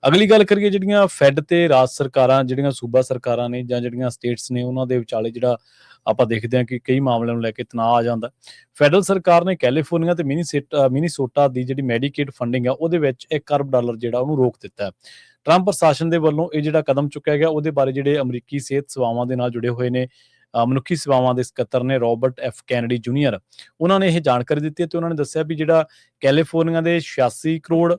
ਅਗਲੀ ਗੱਲ ਕਰੀਏ ਜਿਹੜੀਆਂ ਫੈਡ ਤੇ ਰਾਜ ਸਰਕਾਰਾਂ, ਜਿਹੜੀਆਂ ਸੂਬਾ ਸਰਕਾਰਾਂ ਨੇ ਜਾਂ ਜਿਹੜੀਆਂ ਸਟੇਟਸ ਨੇ, ਉਹਨਾਂ ਦੇ ਵਿਚਾਲੇ ਜਿਹੜਾ ਆਪਾਂ ਦੇਖਦੇ ਹਾਂ ਕਿ ਕਈ ਮਾਮਲਿਆਂ ਨੂੰ ਲੈ ਕੇ ਤਣਾਅ ਆ ਜਾਂਦਾ। ਫੈਡਰਲ ਸਰਕਾਰ ਨੇ ਕੈਲੀਫੋਰਨੀਆ ਤੇ ਮਿਨੀਸੋਟਾ ਦੀ ਜਿਹੜੀ ਮੈਡੀਕੇਡ ਫੰਡਿੰਗ ਆ, ਉਹਦੇ ਵਿੱਚ $1 ਅਰਬ ਜਿਹੜਾ ਉਹਨੂੰ ਰੋਕ ਦਿੱਤਾ ਹੈ। ਟਰੰਪ ਪ੍ਰਸ਼ਾਸਨ ਦੇ ਵੱਲੋਂ ਇਹ ਜਿਹੜਾ ਕਦਮ ਚੁੱਕਿਆ ਗਿਆ, ਉਹਦੇ ਬਾਰੇ ਜਿਹੜੇ ਅਮਰੀਕੀ ਸਿਹਤ ਸੇਵਾਵਾਂ ਦੇ ਨਾਲ ਜੁੜੇ ਹੋਏ ਨੇ ਮਨੁੱਖੀ ਸੇਵਾਵਾਂ ਦੇ ਸਕੱਤਰ ਨੇ ਰੋਬਰਟ ਐਫ ਕੈਨੇਡੀ ਜੂਨੀਅਰ, ਉਹਨਾਂ ਨੇ ਇਹ ਜਾਣਕਾਰੀ ਦਿੱਤੀ ਹੈ ਤੇ ਉਹਨਾਂ ਨੇ ਦੱਸਿਆ ਵੀ ਜਿਹੜਾ ਕੈਲੀਫੋਰਨੀਆ ਦੇ 86 ਕਰੋੜ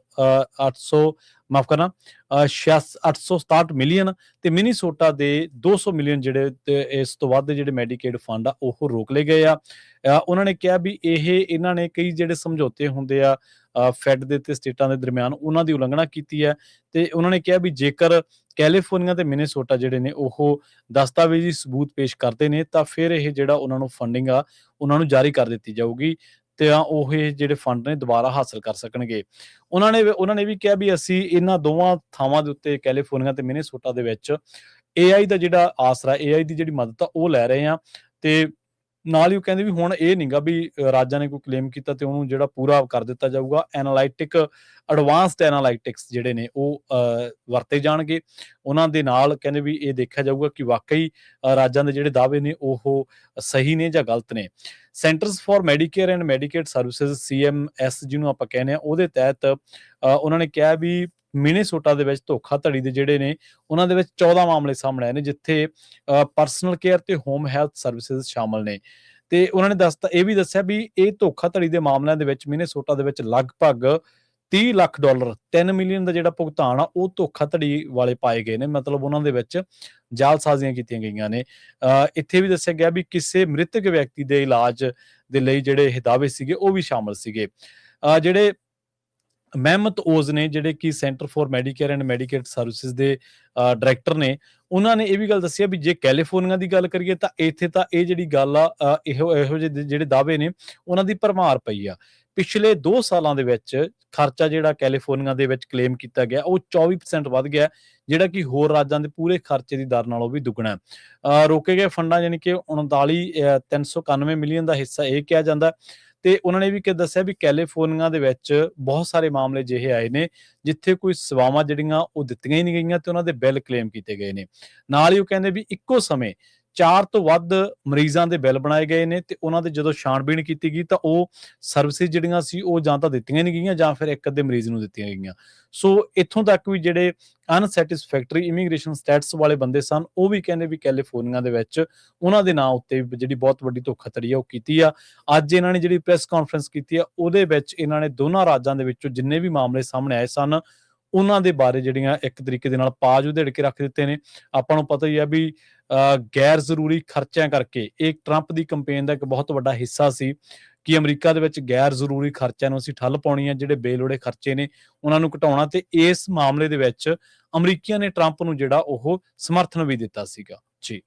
800 ਮਾਫ ਕਰਨਾ 867 ਮਿਲੀਅਨ ਤੇ ਮਿਨੀਸੋਟਾ ਦੇ 200 ਮਿਲੀਅਨ ਜਿਹੜੇ ਤੇ ਇਸ ਤੋਂ ਵੱਧ ਦੇ ਜਿਹੜੇ ਮੈਡੀਕੇਡ ਫੰਡ ਆ ਉਹ ਰੋਕ ਲਏ ਗਏ ਆ। ਉਹਨਾਂ ਨੇ ਕਿਹਾ ਵੀ ਇਹਨਾਂ ਨੇ ਕਈ ਜਿਹੜੇ ਸਮਝੌਤੇ ਹੁੰਦੇ ਆ ਫੈਡ ਦੇ ਤੇ ਸਟੇਟਾਂ ਦੇ ਦਰਮਿਆਨ, ਉਹਨਾਂ ਦੀ ਉਲੰਘਣਾ ਕੀਤੀ ਹੈ ਤੇ ਉਹਨਾਂ ਨੇ ਕਿਹਾ ਵੀ ਜੇਕਰ ਕੈਲੀਫੋਰਨੀਆ ਤੇ ਮਿਨੀਸੋਟਾ ਜਿਹੜੇ ਨੇ ਉਹ ਦਸਤਾਵੇਜ਼ੀ ਸਬੂਤ ਪੇਸ਼ ਕਰਦੇ ਨੇ ਤਾਂ ਫਿਰ ਇਹ ਜਿਹੜਾ ਉਹਨਾਂ ਨੂੰ ਫੰਡਿੰਗ ਆ ਉਹਨਾਂ ਨੂੰ ਜਾਰੀ ਕਰ ਦਿੱਤੀ ਜਾਊਗੀ ਤੇ ਉਹ ਇਹ ਜਿਹੜੇ ਫੰਡ ਨੇ ਦੁਬਾਰਾ ਹਾਸਲ ਕਰ ਸਕਣਗੇ। ਉਹਨਾਂ ਨੇ ਵੀ ਕਿਹਾ ਵੀ ਅਸੀਂ ਇਹਨਾਂ ਦੋਵਾਂ ਥਾਵਾਂ ਦੇ ਉੱਤੇ ਕੈਲੀਫੋਰਨੀਆ ਤੇ ਮਿਨੀਸੋਟਾ ਦੇ ਵਿੱਚ AI ਦਾ ਜਿਹੜਾ ਆਸਰਾ, AI ਦੀ ਜਿਹੜੀ ਮਦਦ ਆ ਉਹ ਲੈ ਰਹੇ ਆ ਤੇ ਨਾਲ ਹੀ ਉਹ ਕਹਿੰਦੇ ਵੀ ਹੁਣ ਇਹ ਨਹੀਂਗਾ ਵੀ ਰਾਜਾਂ ਨੇ ਕੋਈ ਕਲੇਮ ਕੀਤਾ ਤੇ ਉਹਨੂੰ ਜਿਹੜਾ ਪੂਰਾ ਕਰ ਦਿੱਤਾ ਜਾਊਗਾ। ਐਡਵਾਂਸਡ ਐਨਾਲਾਈਟਿਕਸ ਜਿਹੜੇ ਨੇ ਉਹ ਵਰਤੇ ਜਾਣਗੇ। ਉਹਨਾਂ ਦੇ ਨਾਲ ਕਹਿੰਦੇ ਵੀ ਇਹ ਦੇਖਿਆ ਜਾਊਗਾ ਕਿ ਵਾਕਈ ਰਾਜਾਂ ਦੇ ਜਿਹੜੇ ਦਾਅਵੇ ਨੇ ਉਹ ਸਹੀ ਨੇ ਜਾਂ ਗਲਤ ਨੇ। Centres for Medicare and Medicaid services CMS ਜਿਹਨੂੰ ਆਪਾਂ ਕਹਿੰਦੇ ਆ, ਉਹਦੇ ਤਹਿਤ ਉਹਨਾਂ ਨੇ ਕਿਹਾ ਵੀ ਮਿਨੀਸੋਟਾ ਦੇ ਵਿੱਚ ਧੋਖਾਧੜੀ ਦੇ ਜਿਹੜੇ ਨੇ ਉਹਨਾਂ ਦੇ ਵਿੱਚ 14 ਮਾਮਲੇ ਸਾਹਮਣੇ ਆਏ ਨੇ, ਜਿੱਥੇ ਪਰਸਨਲ ਕੇਅਰ ਤੇ ਹੋਮ ਹੈਲਥ ਸਰਵਿਸਿਜ਼ ਸ਼ਾਮਲ ਨੇ। ਤੇ ਉਹਨਾਂ ਨੇ ਇਹ ਵੀ ਦੱਸਿਆ ਵੀ ਇਹ ਧੋਖਾਧੜੀ ਦੇ ਮਾਮਲਿਆਂ ਦੇ ਵਿੱਚ ਮਿਨੀਸੋਟਾ ਦੇ ਵਿੱਚ ਲਗਭਗ $30 ਲੱਖ 3 ਮਿਲੀਅਨ ਦਾ ਜਿਹੜਾ ਭੁਗਤਾਨ ਆ ਉਹ ਧੋਖਾਧੜੀ ਵਾਲੇ ਪਾਏ ਗਏ ਨੇ, ਮਤਲਬ ਉਹਨਾਂ ਦੇ ਵਿੱਚ ਜਾਲਸਾਜ਼ੀਆਂ ਕੀਤੀਆਂ ਗਈਆਂ ਨੇ। ਇੱਥੇ ਵੀ ਦੱਸਿਆ ਗਿਆ ਵੀ ਕਿਸੇ ਮ੍ਰਿਤਕ ਵਿਅਕਤੀ ਦੇ ਇਲਾਜ ਦੇ ਲਈ ਜਿਹੜੇ ਇਹ ਦਾਅਵੇ ਸੀਗੇ ਉਹ ਵੀ ਸ਼ਾਮਲ ਸੀਗੇ। ਜਿਹੜੇ ਮਹਿਮਤ ਓਜ਼ ਨੇ, ਜਿਹੜੇ ਕਿ centre for Medicare and Medicaid services ਦੇ ਡਾਇਰੈਕਟਰ ਨੇ, ਉਹਨਾਂ ਨੇ ਇਹ ਵੀ ਗੱਲ ਦੱਸੀ ਆ ਵੀ ਜੇ ਕੈਲੀਫੋਰਨੀਆ ਦੀ ਗੱਲ ਕਰੀਏ ਤਾਂ ਇੱਥੇ ਤਾਂ ਇਹ ਜਿਹੜੀ ਗੱਲ ਆ ਇਹੋ ਜਿਹੇ ਜਿਹੜੇ ਦਾਅਵੇ ਨੇ ਉਹਨਾਂ ਦੀ ਭਰਮਾਰ ਪਈ ਆ। ਪਿਛਲੇ 2 ਸਾਲਾਂ ਦੇ ਵਿੱਚ ਖਰਚਾ ਜਿਹੜਾ ਕੈਲੀਫੋਰਨੀਆ ਦੇ ਵਿੱਚ ਕਲੇਮ ਕੀਤਾ ਗਿਆ ਉਹ 24% ਵੱਧ ਗਿਆ, ਜਿਹੜਾ ਕਿ ਹੋਰ ਰਾਜਾਂ ਦੇ ਪੂਰੇ ਖਰਚੇ ਦੀ ਦਰ ਨਾਲੋਂ ਵੀ ਦੁੱਗਣਾ ਹੈ। ਰੋਕੇ ਗਏ ਫੰਡਾਂ ਯਾਨੀ ਕਿ 391 ਮਿਲੀਅਨ ਦਾ ਹਿੱਸਾ ਇਹ ਕਿਹਾ ਜਾਂਦਾ। ਤੇ ਉਹਨਾਂ ਨੇ ਵੀ ਦੱਸਿਆ ਵੀ ਕੈਲੀਫੋਰਨੀਆ ਦੇ ਵਿੱਚ ਬਹੁਤ ਸਾਰੇ ਮਾਮਲੇ ਜਿਹੇ ਆਏ ਨੇ ਜਿੱਥੇ ਕੋਈ ਸੇਵਾਵਾਂ ਜਿਹੜੀਆਂ ਉਹ ਦਿੱਤੀਆਂ ਹੀ ਨਹੀਂ ਗਈਆਂ ਤੇ ਉਹਨਾਂ ਦੇ ਬਿੱਲ ਕਲੇਮ ਕੀਤੇ ਗਏ ਨੇ। ਨਾਲ ਹੀ ਉਹ ਕਹਿੰਦੇ ਵੀ ਇੱਕੋ ਸਮੇਂ 4 ਤੋਂ ਵੱਧ ਮਰੀਜ਼ਾਂ ਦੇ ਬਿੱਲ ਬਣਾਏ ਗਏ ਨੇ ਤੇ ਉਹਨਾਂ ਦੇ ਜਦੋਂ ਛਾਣਬੀਣ ਕੀਤੀ ਗਈ ਤਾਂ ਉਹ ਸਰਵਿਸਿਜ਼ ਜਿਹੜੀਆਂ ਸੀ ਉਹ ਜਾਂ ਤਾਂ ਦਿੱਤੀਆਂ ਨਹੀਂ ਗਈਆਂ ਜਾਂ ਫਿਰ ਇੱਕ ਅੱਧੇ ਮਰੀਜ਼ ਨੂੰ ਦਿੱਤੀਆਂ ਗਈਆਂ। ਸੋ ਇੱਥੋਂ ਤੱਕ ਵੀ ਜਿਹੜੇ ਅਨਸੈਟਿਸਫੈਕਟਰੀ ਇਮੀਗ੍ਰੇਸ਼ਨ ਸਟੇਟਸ ਵਾਲੇ ਬੰਦੇ ਸਨ ਉਹ ਵੀ ਕਹਿੰਦੇ ਵੀ ਕੈਲੀਫੋਰਨੀਆ ਦੇ ਵਿੱਚ ਉਹਨਾਂ ਦੇ ਨਾਂ ਉੱਤੇ ਜਿਹੜੀ ਬਹੁਤ ਵੱਡੀ ਧੋਖਾਧੜੀ ਆ ਉਹ ਕੀਤੀ ਆ। ਅੱਜ ਇਹਨਾਂ ਨੇ ਜਿਹੜੀ ਪ੍ਰੈਸ ਕਾਨਫਰੰਸ ਕੀਤੀ ਆ ਉਹਦੇ ਵਿੱਚ ਇਹਨਾਂ ਨੇ ਦੋਨਾਂ ਰਾਜਾਂ ਦੇ ਵਿੱਚੋਂ ਜਿੰਨੇ ਵੀ ਮਾਮਲੇ ਸਾਹਮਣੇ ਆਏ ਸਨ ਉਹਨਾਂ ਦੇ ਬਾਰੇ ਜਿਹੜੀਆਂ ਇੱਕ ਤਰੀਕੇ ਦੇ ਨਾਲ ਪਾਜ ਉਧੇੜ ਕੇ ਰੱਖ ਦਿੱਤੇ ਨੇ। ਆਪਾਂ ਨੂੰ ਪਤਾ ਹੀ ਆ ਵੀ ਗੈਰ ਜ਼ਰੂਰੀ ਖਰਚਿਆਂ ਕਰਕੇ ਇਹ ਟਰੰਪ ਦੀ ਕੈਂਪੇਨ ਦਾ ਇੱਕ ਬਹੁਤ ਵੱਡਾ ਹਿੱਸਾ ਸੀ ਕਿ ਅਮਰੀਕਾ ਦੇ ਵਿੱਚ ਗੈਰ ਜ਼ਰੂਰੀ ਖਰਚਿਆਂ ਨੂੰ ਅਸੀਂ ਠੱਲ ਪਾਉਣੀ ਆ, ਜਿਹੜੇ ਬੇਲੋੜੇ ਖਰਚੇ ਨੇ ਉਹਨਾਂ ਨੂੰ ਘਟਾਉਣਾ। ਤੇ ਇਸ ਮਾਮਲੇ ਦੇ ਵਿੱਚ ਅਮਰੀਕੀਆਂ ਨੇ ਟਰੰਪ ਨੂੰ ਜਿਹੜਾ ਉਹ ਸਮਰਥਨ ਵੀ ਦਿੱਤਾ ਸੀਗਾ ਜੀ।